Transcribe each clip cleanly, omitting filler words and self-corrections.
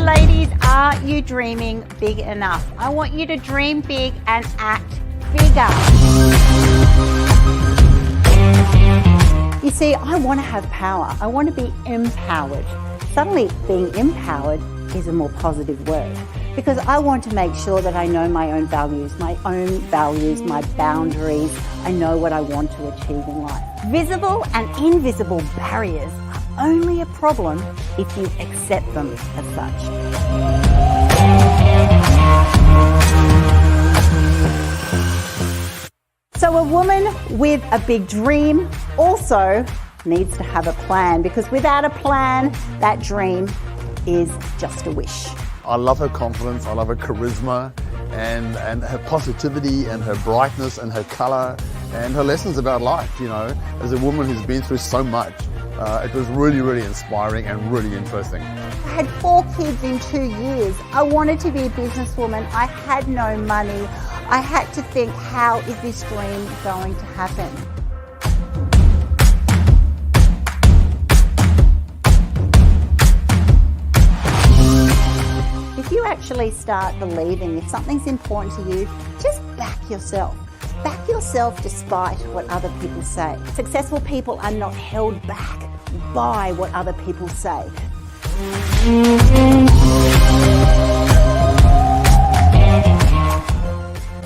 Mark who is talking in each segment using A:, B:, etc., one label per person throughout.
A: Ladies, are you dreaming big enough? I want you to dream big and act bigger. You see, I want to have power. I want to be empowered. Suddenly, being empowered is a more positive word because I want to make sure that I know my own values, my boundaries. I know what I want to achieve in life. Visible and invisible barriers are only a problem if you accept them as such. So a woman with a big dream also needs to have a plan, because without a plan, that dream is just a wish.
B: I love her confidence, I love her charisma and her positivity and her brightness and her colour and her lessons about life, you know, as a woman who's been through so much. It was really, really inspiring and really interesting.
A: I had 4 kids in 2 years. I wanted to be a businesswoman. I had no money. I had to think, how is this dream going to happen? If you actually start believing if something's important to you, just back yourself. Back yourself despite what other people say. Successful people are not held back by what other people say.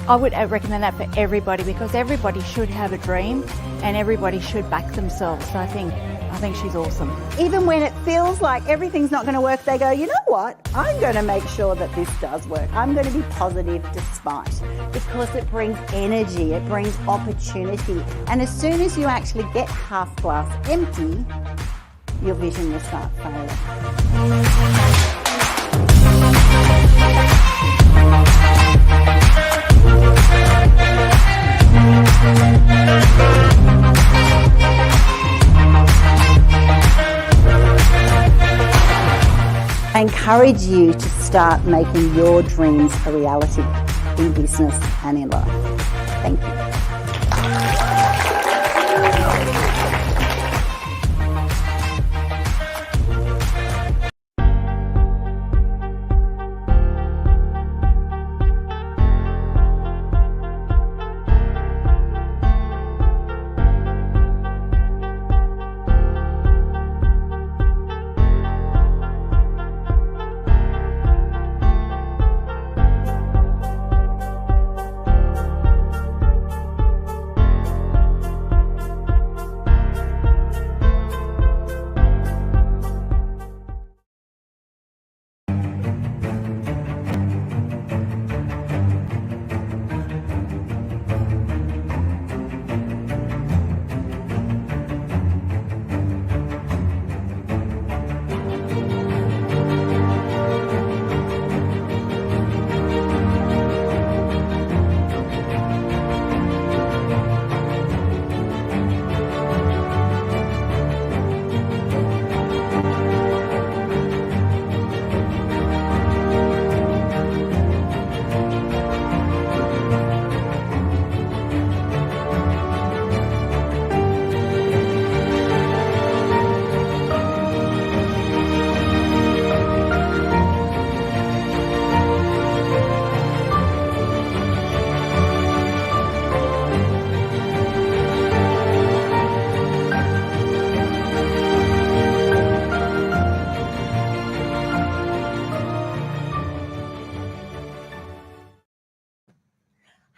C: I would recommend that for everybody, because everybody should have a dream and everybody should back themselves. So I think she's awesome.
A: Even when it feels like everything's not going to work, they go, you know what? I'm going to make sure that this does work. I'm going to be positive despite, because it brings energy, it brings opportunity. And as soon as you actually get half glass empty, your vision will start failing. I encourage you to start making your dreams a reality in business and in life. Thank you.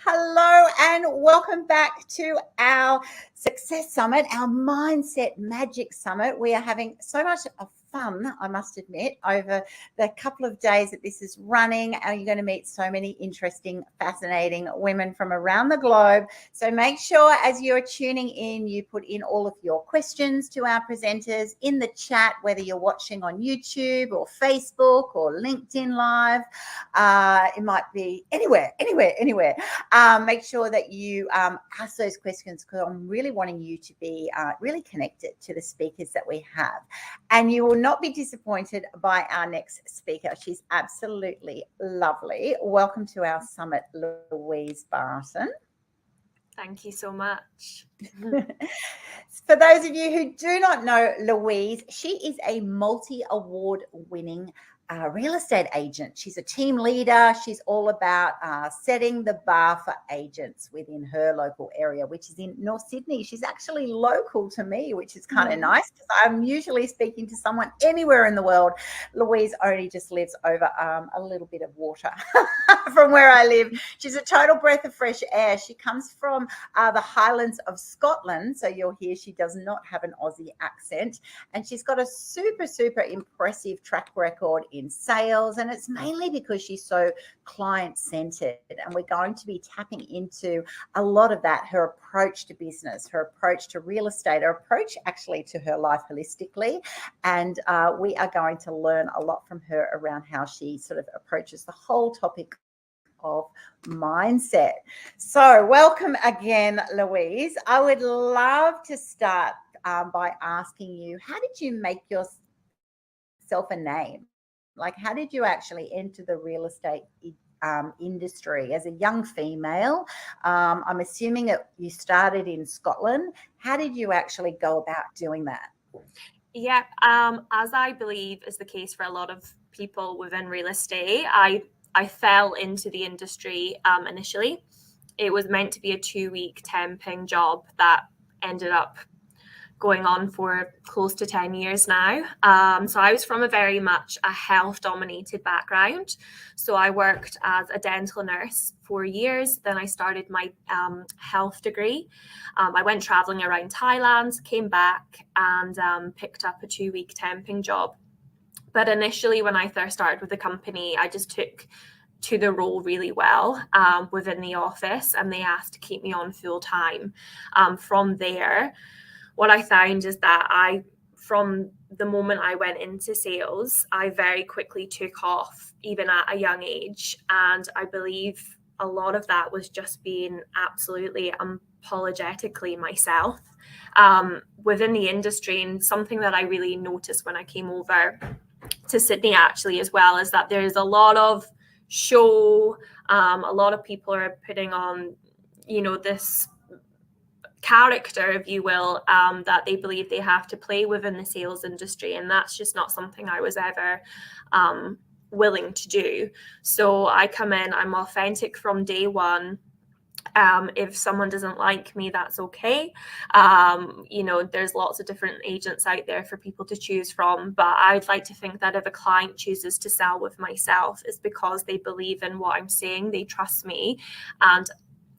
A: Hello and welcome back to our Success Summit, our Mindset Magic Summit. We are having so much fun, I must admit, over the couple of days that this is running, and you're going to meet so many interesting, fascinating women from around the globe. So make sure as you're tuning in, you put in all of your questions to our presenters in the chat, whether you're watching on YouTube or Facebook or LinkedIn Live. It might be anywhere. Make sure that you ask those questions, because I'm really wanting you to be really connected to the speakers that we have. And you will not be disappointed by our next speaker. She's absolutely lovely. Welcome to our summit, Louise Barton.
D: Thank you so much.
A: For those of you who do not know Louise, she is a multi-award winning real estate agent. She's a team leader. She's all about setting the bar for agents within her local area, which is in North Sydney. She's actually local to me, which is kind of nice because I'm usually speaking to someone anywhere in the world. Louise only just lives over a little bit of water from where I live. She's a total breath of fresh air. She comes from the Highlands of Scotland. So you'll hear she does not have an Aussie accent. And she's got a super, super impressive track record in sales, and it's mainly because she's so client-centered, and we're going to be tapping into a lot of that, her approach to business, her approach to real estate, her approach actually to her life holistically, and we are going to learn a lot from her around how she sort of approaches the whole topic of mindset. So welcome again, Louise. I would love to start by asking you, how did you make yourself a name? Like, how did you actually enter the real estate industry as a young female? I'm assuming you started in Scotland. How did you actually go about doing that?
D: Yeah, as I believe is the case for a lot of people within real estate, I fell into the industry initially. It was meant to be a 2-week temping job that ended up going on for close to 10 years now. So I was from a very much a health dominated background. So I worked as a dental nurse for years. Then I started my health degree. I went traveling around Thailand, came back and picked up a 2-week temping job. But initially when I first started with the company, I just took to the role really well within the office, and they asked to keep me on full time. From there, what I found is that from the moment I went into sales, I very quickly took off, even at a young age. And I believe a lot of that was just being absolutely unapologetically myself within the industry. And something that I really noticed when I came over to Sydney actually as well is that there's a lot of show. A lot of people are putting on, this character, if you will, that they believe they have to play within the sales industry, and that's just not something I was ever willing to do. So I come in, I'm authentic from day one. If someone doesn't like me, that's okay. There's lots of different agents out there for people to choose from, but I'd like to think that if a client chooses to sell with myself, it's because they believe in what I'm saying, they trust me, and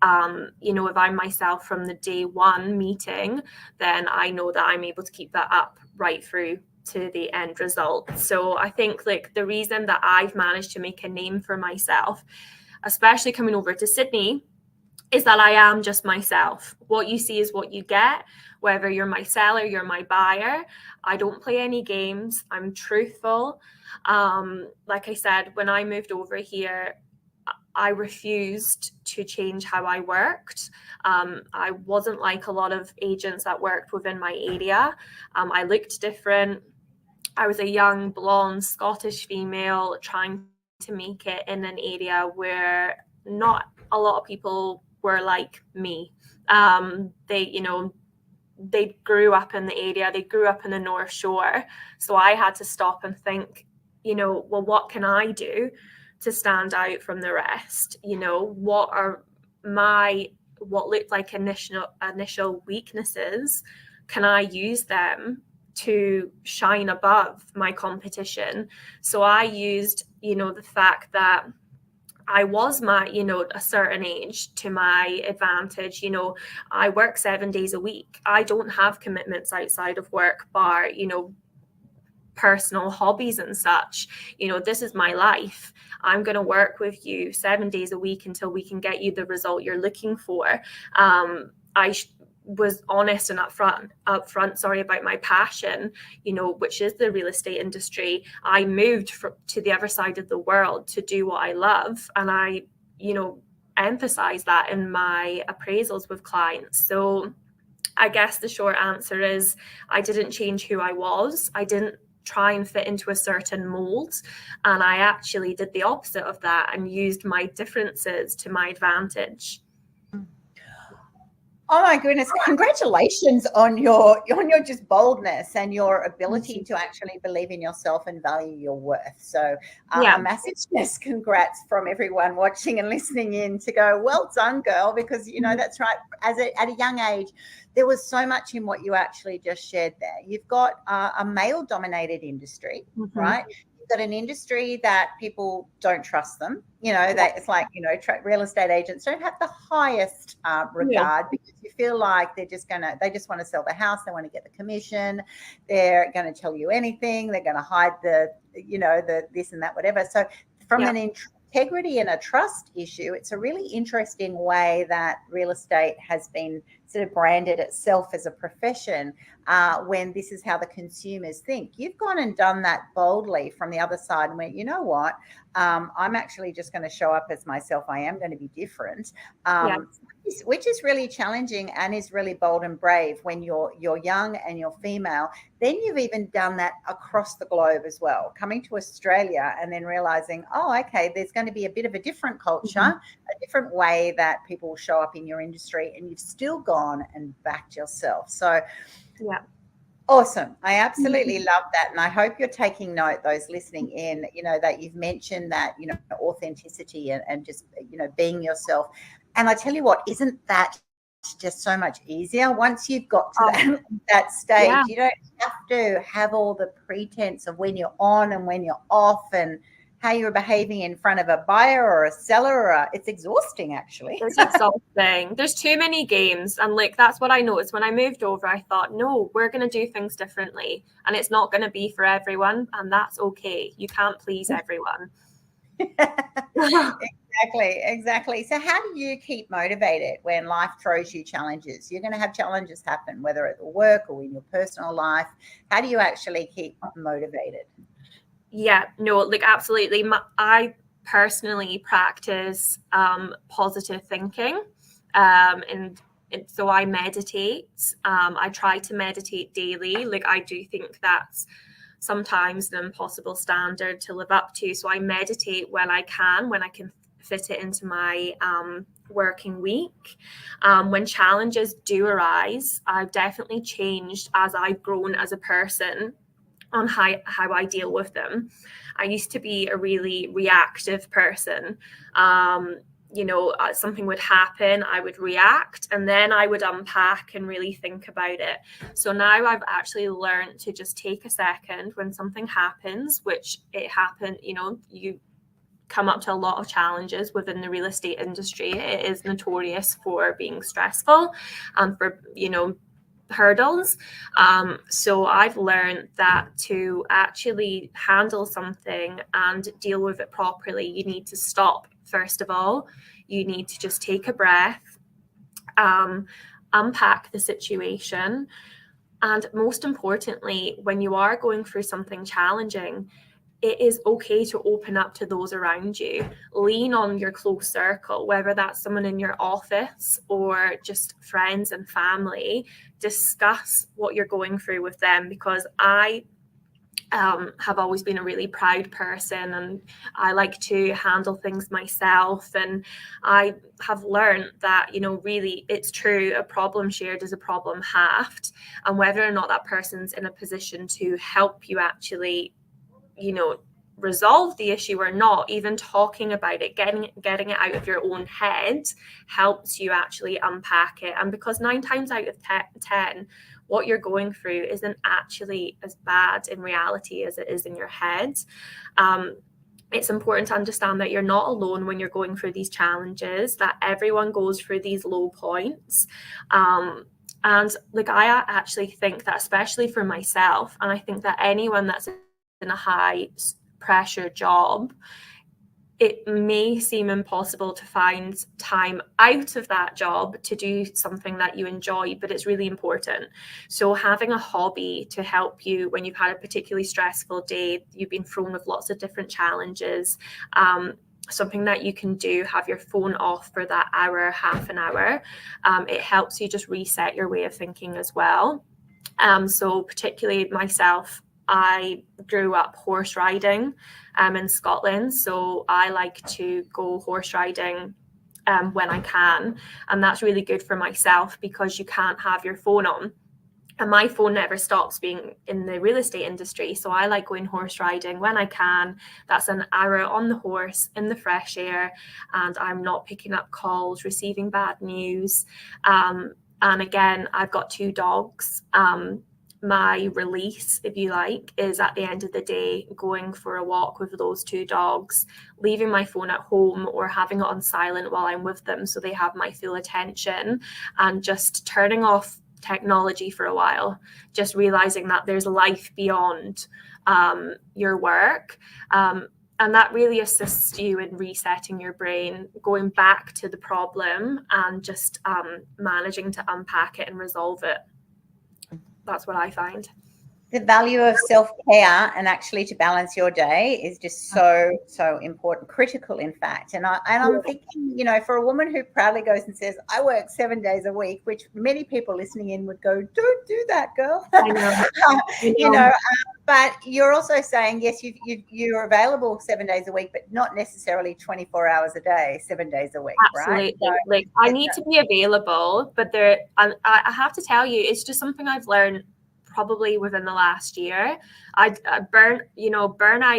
D: if I'm myself from the day one meeting, then I know that I'm able to keep that up right through to the end result. So I think the reason that I've managed to make a name for myself, especially coming over to Sydney, is that I am just myself. What you see is what you get, whether you're my seller, you're my buyer. I don't play any games. I'm truthful. Like I said, when I moved over here, I refused to change how I worked. I wasn't like a lot of agents that worked within my area. I looked different. I was a young, blonde, Scottish female trying to make it in an area where not a lot of people were like me. They grew up in the area. They grew up in the North Shore. So I had to stop and think, well, what can I do to stand out from the rest? What are what looked like initial weaknesses? Can I use them to shine above my competition? So I used, the fact that I was a certain age to my advantage. I work 7 days a week. I don't have commitments outside of work, bar, personal hobbies and such. This is my life. I'm going to work with you 7 days a week until we can get you the result you're looking for. I was honest and upfront about my passion, which is the real estate industry. I moved to the other side of the world to do what I love, and I emphasize that in my appraisals with clients. So I guess the short answer is I didn't change who I was. I didn't try and fit into a certain mold, and I actually did the opposite of that and used my differences to my advantage.
A: Oh my goodness! Congratulations on your just boldness and your ability to actually believe in yourself and value your worth. So
D: Yeah.
A: a massive congrats from everyone watching and listening in to go, well done, girl, because you know that's right. At a young age, there was so much in what you actually just shared there. You've got a male-dominated industry, right? Got an industry that people don't trust them. You know, it's like, you know, real estate agents don't have the highest regard because you feel like they just want to sell the house. They want to get the commission. They're going to tell you anything. They're going to hide the this and that, whatever. So from an integrity and a trust issue, it's a really interesting way that real estate has been sort of branded itself as a profession when this is how the consumers think. You've gone and done that boldly from the other side and went, you know what, I'm actually just going to show up as myself. I am going to be different, which is really challenging and is really bold and brave when you're young and you're female. Then you've even done that across the globe as well, coming to Australia and then realizing, oh, okay, there's going to be a bit of a different culture, a different way that people will show up in your industry, and you've still gone and backed yourself. So awesome. I absolutely love that. And I hope you're taking note, those listening in, you know, that you've mentioned that, you know, authenticity and just, you know, being yourself. And I tell you what, isn't that just so much easier once you've got to that stage? You don't have to have all the pretense of when you're on and when you're off and how you're behaving in front of a buyer or a seller. Or it's exhausting, actually.
D: It's exhausting. There's too many games. And like, that's what I noticed when I moved over. I thought, no, we're going to do things differently. And it's not going to be for everyone. And that's okay. You can't please everyone.
A: Exactly. So how do you keep motivated when life throws you challenges? You're going to have challenges happen, whether at work or in your personal life. How do you actually keep motivated?
D: Yeah, no, like absolutely. I personally practice positive thinking, and so I meditate. I try to meditate daily. Like, I do think that's sometimes an impossible standard to live up to. So I meditate when I can fit it into my working week. When challenges do arise, I've definitely changed as I've grown as a person on how I deal with them. I used to be a really reactive person. You know, something would happen, I would react, and then I would unpack and really think about it. So now I've actually learned to just take a second when something happens, which it happened, you know, you come up to a lot of challenges within the real estate industry. It is notorious for being stressful and for, you know, hurdles. So I've learned that to actually handle something and deal with it properly, you need to stop. First of all, you need to just take a breath, unpack the situation. And most importantly, when you are going through something challenging, it is okay to open up to those around you. Lean on your close circle, whether that's someone in your office or just friends and family. Discuss what you're going through with them, because I have always been a really proud person and I like to handle things myself. And I have learned that, you know, really it's true, a problem shared is a problem halved. And whether or not that person's in a position to help you actually, you know, resolve the issue or not, even talking about it, getting it out of your own head helps you actually unpack it. And because 9 times out of 10, what you're going through isn't actually as bad in reality as it is in your head. It's important to understand that you're not alone when you're going through these challenges, that everyone goes through these low points. And like, I actually think that, especially for myself, and I think that anyone that's in a high pressure job, it may seem impossible to find time out of that job to do something that you enjoy, but it's really important. So having a hobby to help you when you've had a particularly stressful day, you've been thrown with lots of different challenges, something that you can do, have your phone off for that hour, half an hour. It helps you just reset your way of thinking as well. So particularly myself, I grew up horse riding in Scotland, so I like to go horse riding when I can. And that's really good for myself because you can't have your phone on. And my phone never stops being in the real estate industry. So I like going horse riding when I can. That's an hour on the horse in the fresh air. And I'm not picking up calls, receiving bad news. And again, I've got 2 dogs. My release, if you like, is at the end of the day going for a walk with those 2 dogs, leaving my phone at home or having it on silent while I'm with them so they have my full attention, and just turning off technology for a while, just realizing that there's life beyond your work. And that really assists you in resetting your brain, going back to the problem and just managing to unpack it and resolve it. That's what I find.
A: The value of self-care and actually to balance your day is just so important, critical, in fact. And I'm thinking, you know, for a woman who proudly goes and says, I work 7 days a week, which many people listening in would go, don't do that, girl.
D: I know.
A: You know, but you're also saying, yes, you're available 7 days a week, but not necessarily 24 hours a day, 7 days a week,
D: Absolutely.
A: right? So,
D: like I need to be available, but I have to tell you, it's just something I've learned probably within the last year. Burnout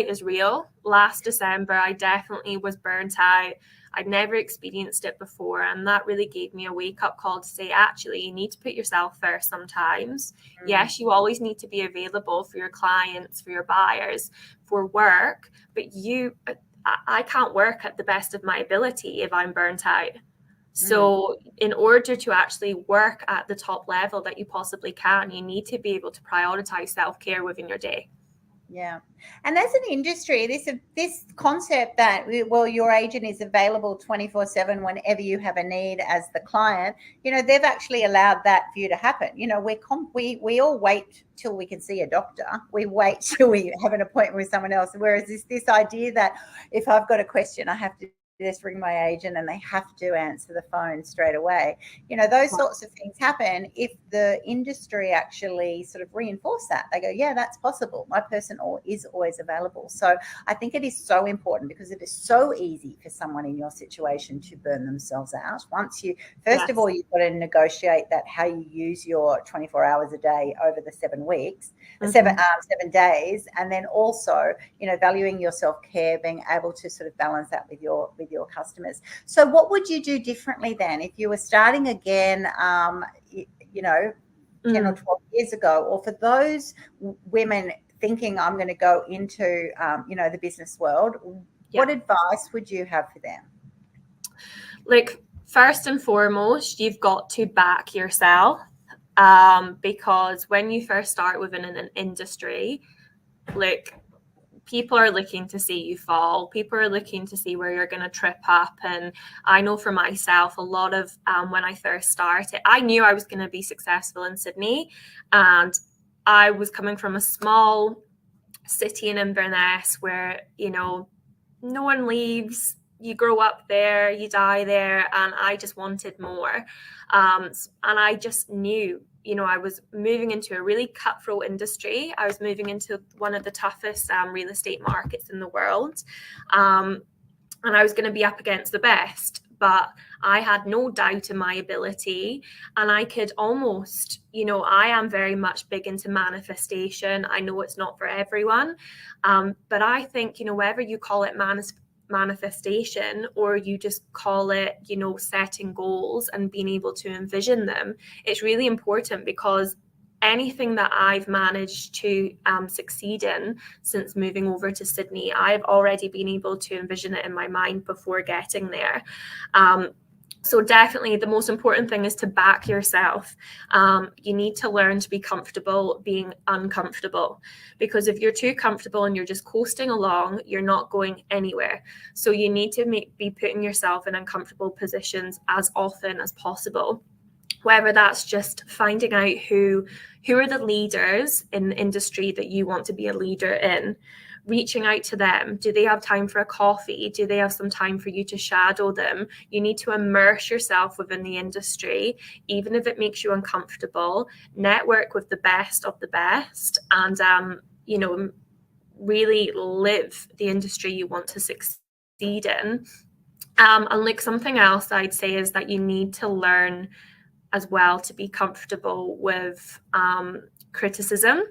D: is real. Last December, I definitely was burnt out. I'd never experienced it before. And that really gave me a wake-up call to say, actually, you need to put yourself first sometimes. Yes, you always need to be available for your clients, for your buyers, for work. But I can't work at the best of my ability if I'm burnt out. So in order to actually work at the top level that you possibly can, you need to be able to prioritize self-care within your day.
A: Yeah. And as an industry, this concept that, well, your agent is available 24/7 whenever you have a need as the client, you know, they've actually allowed that for you to happen. You know, we all wait till we can see a doctor. We wait till we have an appointment with someone else. Whereas this idea that if I've got a question, I have to just ring my agent and they have to answer the phone straight away. You know, those sorts of things happen if the industry actually sort of reinforce that. They go, yeah, that's possible. My person is always available. So I think it is so important because it is so easy for someone in your situation to burn themselves out. Once you, first of all, you've got to negotiate that how you use your 24 hours a day over the 7 weeks, 7 days, and then also, you know, valuing your self-care, being able to sort of balance that with your customers. So what would you do differently then if you were starting again, 10 or 12 years ago, or for those women thinking I'm going to go into, the business world, what advice would you have for them?
D: Like, first and foremost, you've got to back yourself, because when you first start within an industry, like, people are looking to see you fall. People are looking to see where you're going to trip up. And I know for myself, a lot of when I first started, I knew I was going to be successful in Sydney. And I was coming from a small city in Inverness where, you know, no one leaves. You grow up there, you die there. And I just wanted more. And I just knew, you know, I was moving into a really cutthroat industry. I was moving into one of the toughest real estate markets in the world. And I was going to be up against the best. But I had no doubt in my ability. And I could almost, you know, I am very much big into manifestation. I know it's not for everyone. But I think, you know, whether you call it manifestation or you just call it, you know, setting goals and being able to envision them, it's really important, because anything that I've managed to succeed in since moving over to Sydney, I've already been able to envision it in my mind before getting there. So definitely the most important thing is to back yourself. You need to learn to be comfortable being uncomfortable, because if you're too comfortable and you're just coasting along, you're not going anywhere. So you need to be putting yourself in uncomfortable positions as often as possible. Whether that's just finding out who are the leaders in the industry that you want to be a leader in, reaching out to them. Do they have time for a coffee? Do they have some time for you to shadow them? You need to immerse yourself within the industry, even if it makes you uncomfortable. Network with the best of the best, and really live the industry you want to succeed in. And like something else I'd say is that you need to learn as well to be comfortable with criticism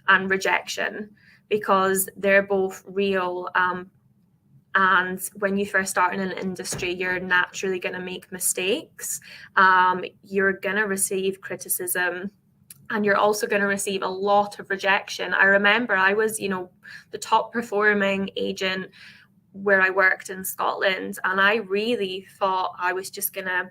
D: and rejection, because they're both real. And when you first start in an industry, you're naturally going to make mistakes. You're going to receive criticism, and you're also going to receive a lot of rejection. I remember I was, the top performing agent where I worked in Scotland, and I really thought I was just going to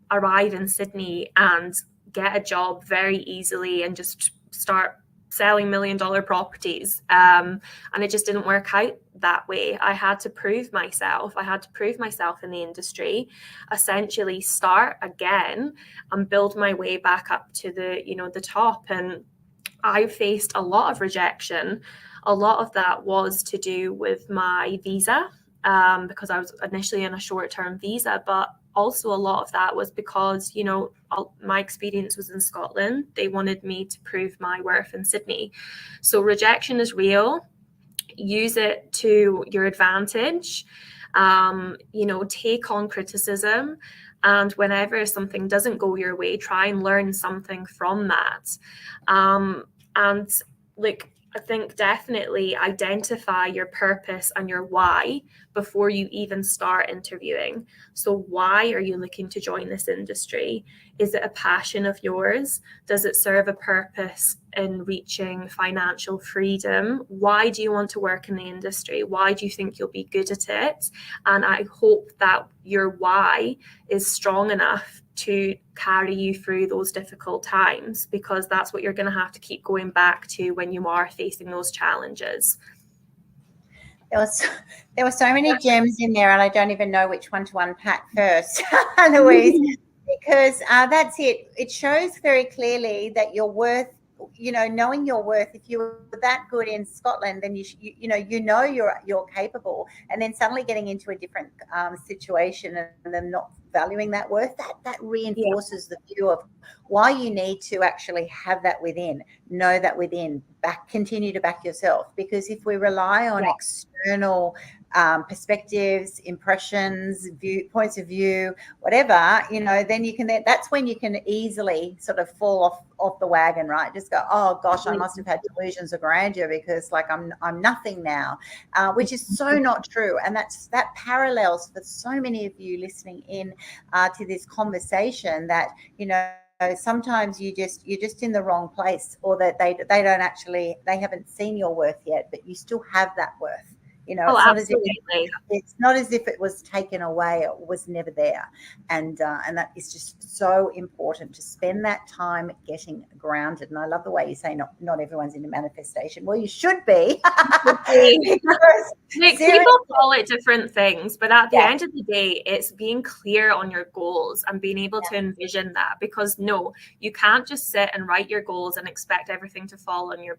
D: arrive in Sydney and get a job very easily and just start selling $1 million properties. And it just didn't work out that way. I had to prove myself. I had to prove myself in the industry, essentially start again and build my way back up to the top. And I faced a lot of rejection. A lot of that was to do with my visa, because I was initially in a short-term visa, but also a lot of that was because, my experience was in Scotland. They wanted me to prove my worth in Sydney. So rejection is real. Use it to your advantage. Take on criticism. And whenever something doesn't go your way, try and learn something from that. And I think definitely identify your purpose and your why before you even start interviewing. So why are you looking to join this industry? Is it a passion of yours? Does it serve a purpose in reaching financial freedom? Why do you want to work in the industry? Why do you think you'll be good at it? And I hope that your why is strong enough to carry you through those difficult times, because that's what you're going to have to keep going back to when you are facing those challenges.
A: There were so many gems in there, and I don't even know which one to unpack first, Louise, because that's it. It shows very clearly that your worth, knowing your worth. If you were that good in Scotland, then you're capable, and then suddenly getting into a different situation and then not valuing that worth, that reinforces the view of why you need to actually have that within, know that within, continue to back yourself. Because if we rely on external perspectives, impressions, points of view, whatever, then that's when you can easily sort of fall off the wagon, right? Just go, oh gosh, I must have had delusions of grandeur because I'm nothing now, which is so not true. And that parallels for so many of you listening in to this conversation, that sometimes you're just in the wrong place, or that they haven't seen your worth yet, but you still have that worth. It's not as if it was taken away. It was never there. And that is just so important, to spend that time getting grounded. And I love the way you say not everyone's into manifestation. Well, you should be.
D: People call it different things, but at the end of the day, it's being clear on your goals and being able to envision that. Because no, you can't just sit and write your goals and expect everything to fall on your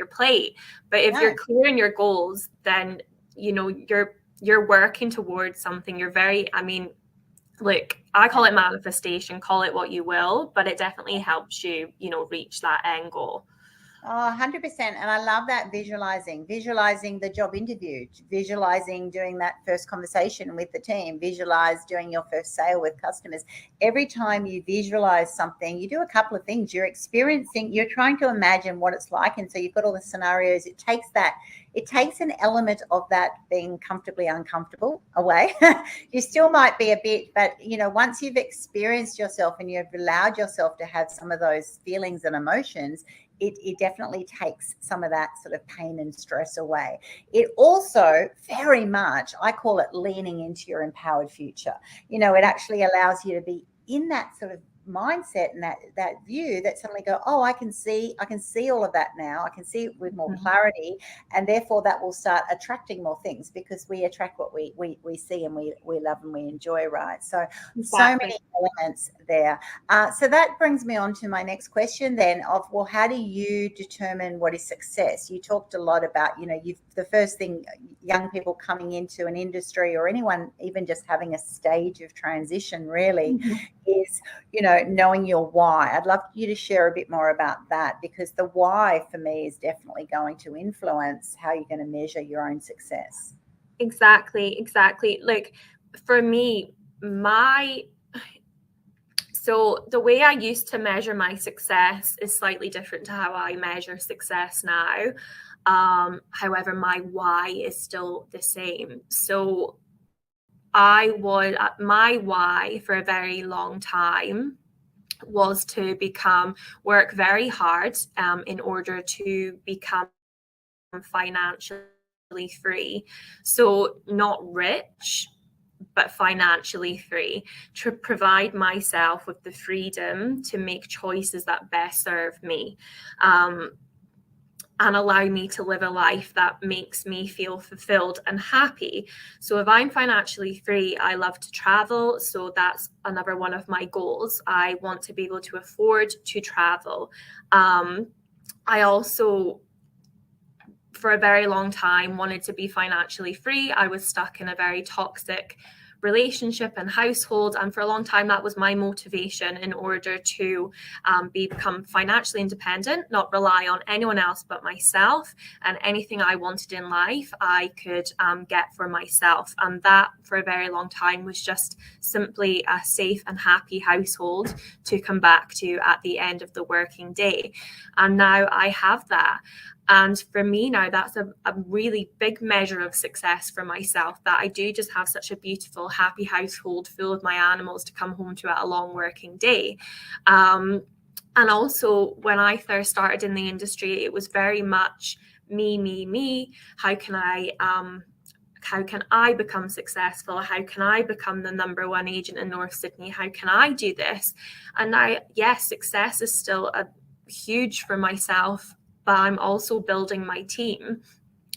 D: plate. But if you're clear in your goals, then you're working towards something. You're I call it manifestation, call it what you will, but it definitely helps you reach that end goal.
A: Oh, 100%. And I love that visualizing the job interview, visualizing doing that first conversation with the team, visualize doing your first sale with customers. Every time you visualize something, you do a couple of things. You're trying to imagine what it's like. And so you've got all the scenarios. It takes an element of that being comfortably uncomfortable away. You still might be a bit, but once you've experienced yourself and you've allowed yourself to have some of those feelings and emotions, it definitely takes some of that sort of pain and stress away. It also very much, I call it leaning into your empowered future. It actually allows you to be in that sort of mindset and that view, that suddenly go, oh, I can see all of that now. I can see it with more clarity, and therefore that will start attracting more things, because we attract what we see and we love and we enjoy, right? So So many elements there. So that brings me on to my next question then of, well, how do you determine what is success? You talked a lot about, the first thing, young people coming into an industry, or anyone even just having a stage of transition really, is, knowing your why. I'd love you to share a bit more about that, because the why for me is definitely going to influence how you're going to measure your own success.
D: Exactly. for me, so the way I used to measure my success is slightly different to how I measure success now. However, my why is still the same. So my why for a very long time was to work very hard in order to become financially free. So not rich, but financially free, to provide myself with the freedom to make choices that best serve me, and allow me to live a life that makes me feel fulfilled and happy. So if I'm financially free, I love to travel. So that's another one of my goals. I want to be able to afford to travel. I also, for a very long time, wanted to be financially free. I was stuck in a very toxic relationship and household, and for a long time that was my motivation in order to become financially independent, not rely on anyone else but myself, and anything I wanted in life I could get for myself. And that for a very long time was just simply a safe and happy household to come back to at the end of the working day. And now I have that. And for me now, that's a really big measure of success for myself, that I do just have such a beautiful, happy household full of my animals to come home to at a long working day. And also, when I first started in the industry, it was very much me. How can I become successful? How can I become the #1 agent in North Sydney? How can I do this? And now, yes, success is still huge for myself, but I'm also building my team.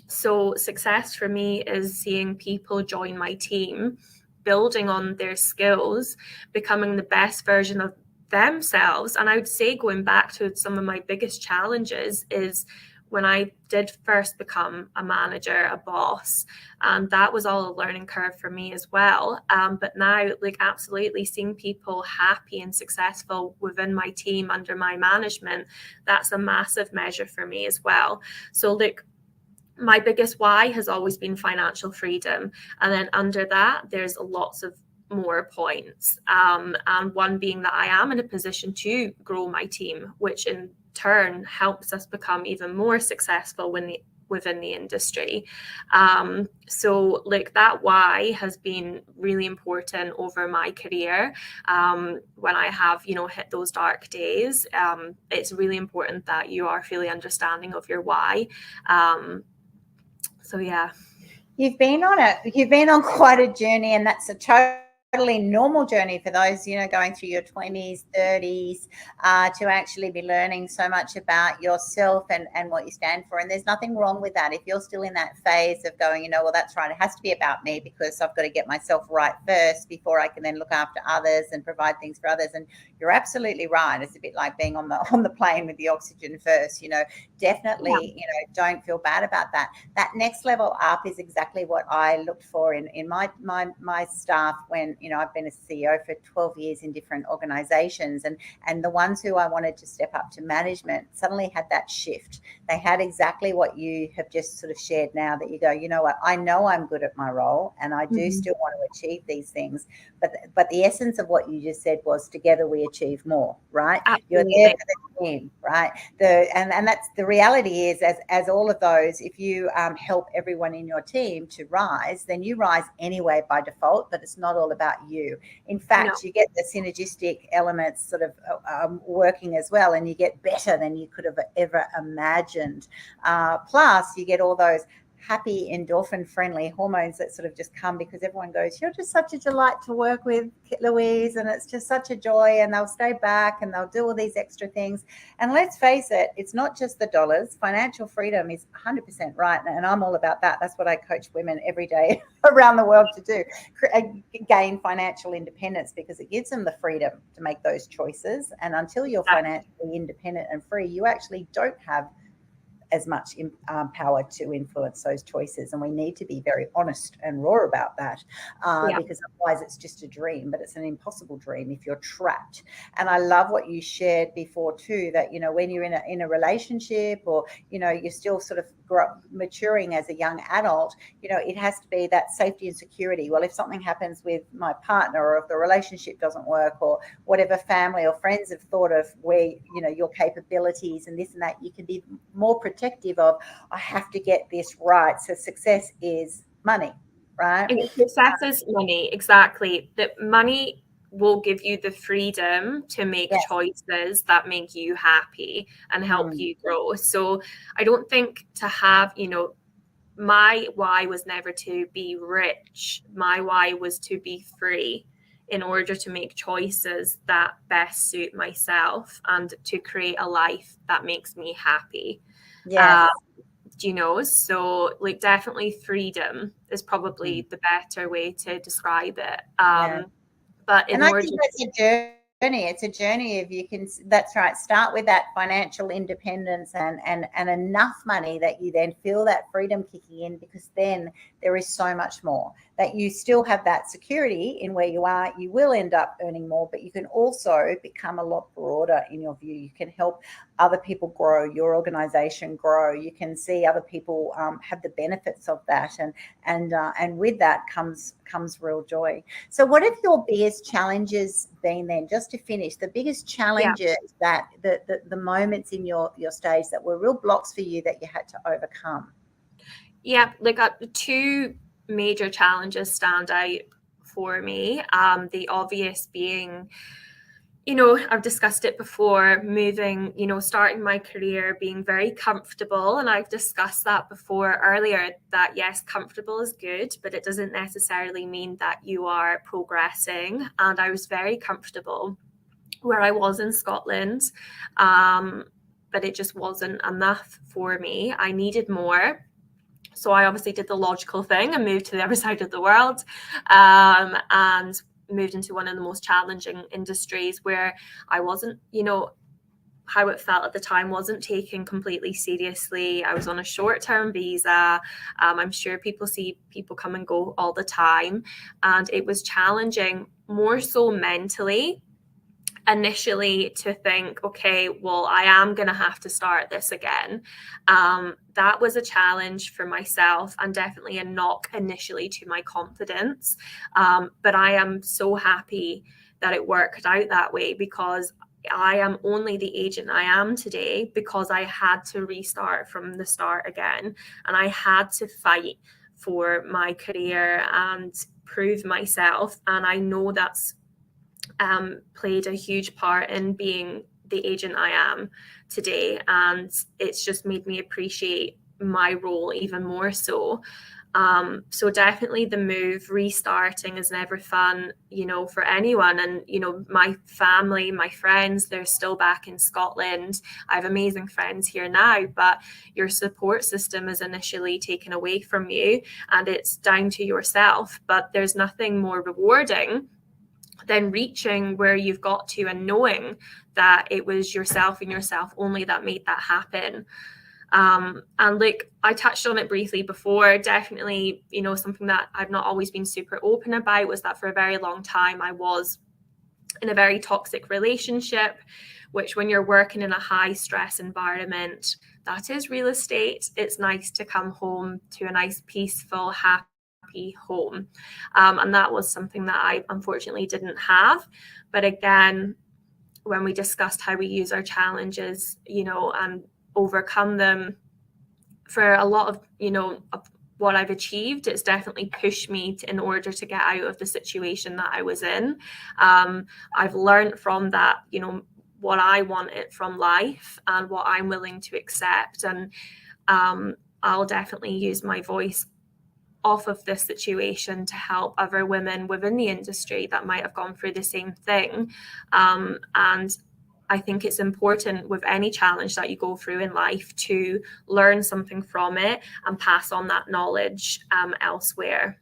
D: So success for me is seeing people join my team, building on their skills, becoming the best version of themselves. And I would say, going back to some of my biggest challenges, is when I did first become a manager, a boss, and that was all a learning curve for me as well. But now, like, absolutely seeing people happy and successful within my team under my management, that's a massive measure for me as well. So look, my biggest why has always been financial freedom. And then under that, there's lots of more points. And one being that I am in a position to grow my team, which in turn helps us become even more successful within the industry. So like, that why has been really important over my career. When I have, hit those dark days, it's really important that you are fully understanding of your why. So yeah.
A: You've been on quite a journey, and that's a totally normal journey for those, going through your 20s, 30s, to actually be learning so much about yourself and what you stand for. And there's nothing wrong with that. If you're still in that phase of going, well, that's right, it has to be about me because I've got to get myself right first before I can then look after others and provide things for others. And you're absolutely right. It's a bit like being on the plane with the oxygen first. Definitely, don't feel bad about that. That next level up is exactly what I looked for in my staff when, I've been a CEO for 12 years in different organizations, and the ones who I wanted to step up to management suddenly had that shift. They had exactly what you have just sort of shared now, that you go, you know what, I know I'm good at my role and I do still want to achieve these things. But the essence of what you just said was, together we achieve more, right?
D: Absolutely.
A: You're there for the team, right? And that's the reality is, as all of those, if you help everyone in your team to rise, then you rise anyway by default, but it's not all about you. In fact, you get the synergistic elements sort of working as well, and you get better than you could have ever imagined. Plus, you get all those happy endorphin friendly hormones that sort of just come because everyone goes, you're just such a delight to work with, Louise, and it's just such a joy, and they'll stay back and they'll do all these extra things. And let's face it, it's not just the dollars. Financial freedom is 100% right, and I'm all about that. That's what I coach women every day around the world to do, gain financial independence, because it gives them the freedom to make those choices. And until you're financially independent and free, you actually don't have as much power to influence those choices. And we need to be very honest and raw about that, because otherwise it's just a dream, but it's an impossible dream if you're trapped. And I love what you shared before too, that, when you're in a relationship, or, you're still sort of maturing as a young adult, it has to be that safety and security. Well, if something happens with my partner, or if the relationship doesn't work, or whatever family or friends have thought of where, your capabilities and this and that, you can be more protective of, I have to get this right. So success is money, right?
D: Success is money, exactly. That money will give you the freedom to make choices that make you happy and help you grow. So I don't think to have, my why was never to be rich. My why was to be free in order to make choices that best suit myself and to create a life that makes me happy.
A: Yes.
D: So like definitely freedom is probably the better way to describe it. But in order,
A: I think that's a journey. It's a journey of that's right. Start with that financial independence and enough money that you then feel that freedom kicking in, because then there is so much more that you still have that security in where you are. You will end up earning more, but you can also become a lot broader in your view. You can help other people grow, your organization grow. You can see other people have the benefits of that, and with that comes real joy. So what have your biggest challenges been then, just to finish, the biggest challenges that the moments in your stage that were real blocks for you that you had to overcome?
D: Like two major challenges stand out for me. The obvious being, I've discussed it before, moving, starting my career, being very comfortable. And I've discussed that before earlier, that yes, comfortable is good, but it doesn't necessarily mean that you are progressing. And I was very comfortable where I was in Scotland, but it just wasn't enough for me. I needed more. So I obviously did the logical thing and moved to the other side of the world, and moved into one of the most challenging industries where I wasn't, how it felt at the time, wasn't taken completely seriously. I was on a short-term visa. I'm sure people see people come and go all the time. And it was challenging, more so mentally, initially, to think, okay, well, I am going to have to start this again. That was a challenge for myself and definitely a knock initially to my confidence. But I am so happy that it worked out that way, because I am only the agent I am today because I had to restart from the start again. And I had to fight for my career and prove myself. And I know that's played a huge part in being the agent I am today, and it's just made me appreciate my role even more so. So definitely the move, restarting is never fun, for anyone. And, my family, my friends, they're still back in Scotland. I have amazing friends here now, but your support system is initially taken away from you and it's down to yourself. But there's nothing more rewarding than reaching where you've got to and knowing that it was yourself and yourself only that made that happen. And like I touched on it briefly before, definitely, something that I've not always been super open about was that for a very long time I was in a very toxic relationship, which when you're working in a high stress environment, that is real estate, it's nice to come home to a nice, peaceful, happy home. And that was something that I unfortunately didn't have. But again, when we discussed how we use our challenges, and overcome them, for a lot of, what I've achieved, it's definitely pushed me in order to get out of the situation that I was in. I've learned from that, what I wanted from life and what I'm willing to accept. And I'll definitely use my voice off of this situation to help other women within the industry that might have gone through the same thing. And I think it's important with any challenge that you go through in life to learn something from it and pass on that knowledge elsewhere.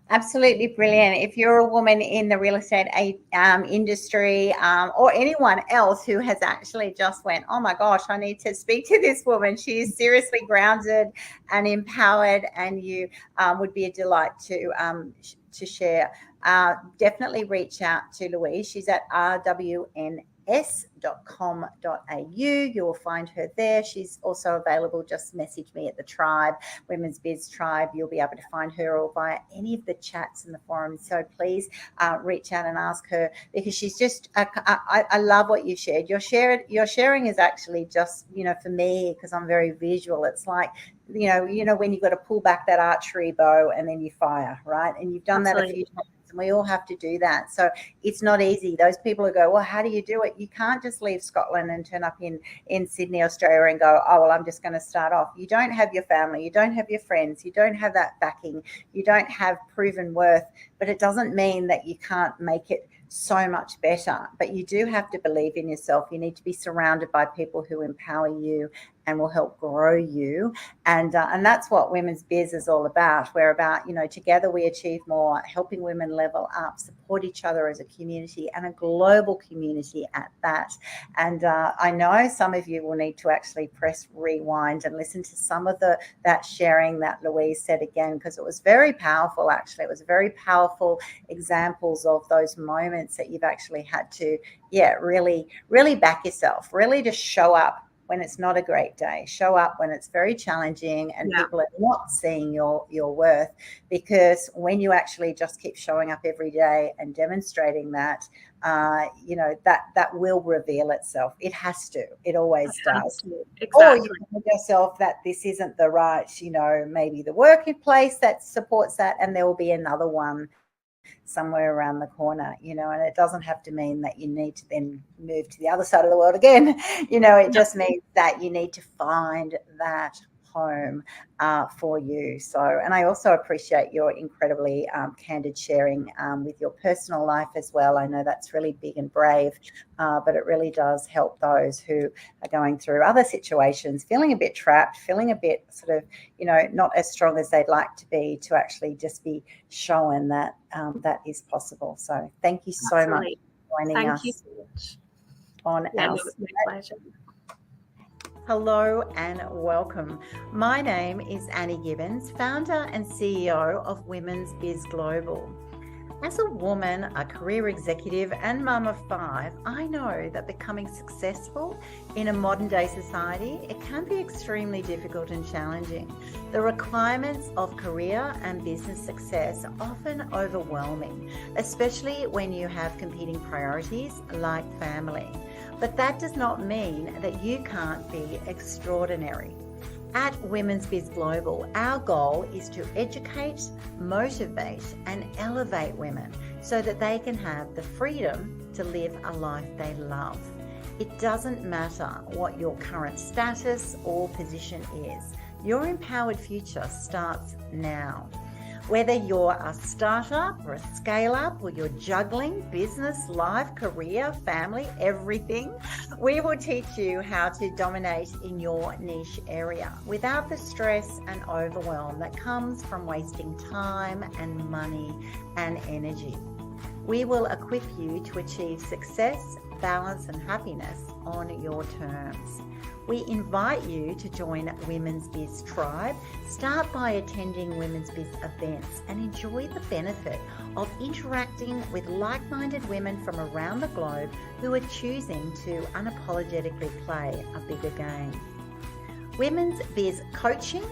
A: Absolutely brilliant. If you're a woman in the real estate industry, or anyone else who has actually just went, oh my gosh, I need to speak to this woman. She is seriously grounded and empowered, and you would be a delight to share. Definitely reach out to Louise. She's at RWNS You will find her there. She's also available. Just message me at the tribe, Women's Biz Tribe. You'll be able to find her or via any of the chats in the forum. So please reach out and ask her, because she's just, I love what you shared. Your sharing is actually just, for me, because I'm very visual, it's like, when you've got to pull back that archery bow and then you fire, right? And you've done that a few times. And we all have to do that. So it's not easy. Those people who go, well, how do you do it? You can't just leave Scotland and turn up in Sydney, Australia and go, oh, well, I'm just going to start off. You don't have your family. You don't have your friends. You don't have that backing. You don't have proven worth. But it doesn't mean that you can't make it so much better. But you do have to believe in yourself. You need to be surrounded by people who empower you and will help grow you. And that's what Women's Biz is all about. We're about, together we achieve more, helping women level up, support each other as a community, and a global community at that. And I know some of you will need to actually press rewind and listen to some of that sharing that Louise said again, because it was very powerful, actually. It was very powerful examples of those moments that you've actually had to, really, really back yourself, really just show up when it's not a great day, show up when it's very challenging and people are not seeing your worth, because when you actually just keep showing up every day and demonstrating that, that will reveal itself. It has to. It always does.
D: Exactly.
A: Or you tell yourself that this isn't the right, maybe the workplace that supports that, and there will be another one somewhere around the corner, and it doesn't have to mean that you need to then move to the other side of the world again. It just means that you need to find that home for you. So, and I also appreciate your incredibly candid sharing with your personal life as well. I know that's really big and brave, but it really does help those who are going through other situations, feeling a bit trapped, feeling a bit sort of, not as strong as they'd like to be, to actually just be shown that that is possible. So thank you so much for joining us.
D: Thank you so much.
A: On our
D: pleasure.
A: Hello and welcome. My name is Annie Gibbons, founder and CEO of Women's Biz Global. As a woman, a career executive and mum of 5, I know that becoming successful in a modern day society, it can be extremely difficult and challenging. The requirements of career and business success are often overwhelming, especially when you have competing priorities like family. But that does not mean that you can't be extraordinary. At Women's Biz Global, our goal is to educate, motivate and elevate women so that they can have the freedom to live a life they love. It doesn't matter what your current status or position is. Your empowered future starts now. Whether you're a startup or a scale-up, or you're juggling business, life, career, family, everything, we will teach you how to dominate in your niche area without the stress and overwhelm that comes from wasting time and money and energy. We will equip you to achieve success, balance and happiness on your terms. We invite you to join Women's Biz Tribe. Start by attending Women's Biz events and enjoy the benefit of interacting with like-minded women from around the globe who are choosing to unapologetically play a bigger game. Women's Biz Coaching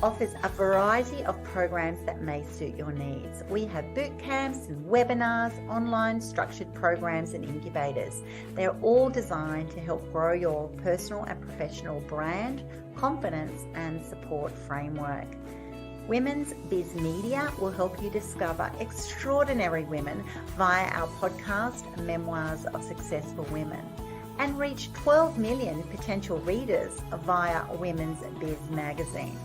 A: offers a variety of programs that may suit your needs. We have boot camps and webinars, online structured programs and incubators. They're all designed to help grow your personal and professional brand, confidence and support framework. Women's Biz Media will help you discover extraordinary women via our podcast, Memoirs of Successful Women, and reach 12 million potential readers via Women's Biz Magazine.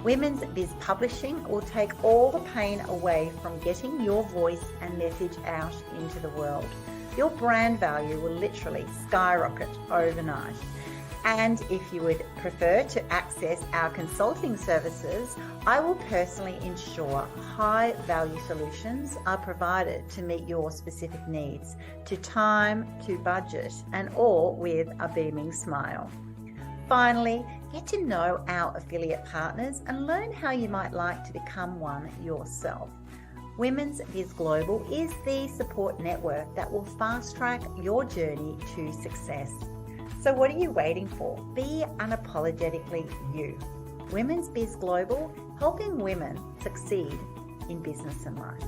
A: Women's Biz Publishing will take all the pain away from getting your voice and message out into the world. Your brand value will literally skyrocket overnight. And if you would prefer to access our consulting services, I will personally ensure high value solutions are provided to meet your specific needs, to time, to budget, and all with a beaming smile. Finally, get to know our affiliate partners and learn how you might like to become one yourself. Women's Biz Global is the support network that will fast track your journey to success. So what are you waiting for? Be unapologetically you. Women's Biz Global, helping women succeed in business and life.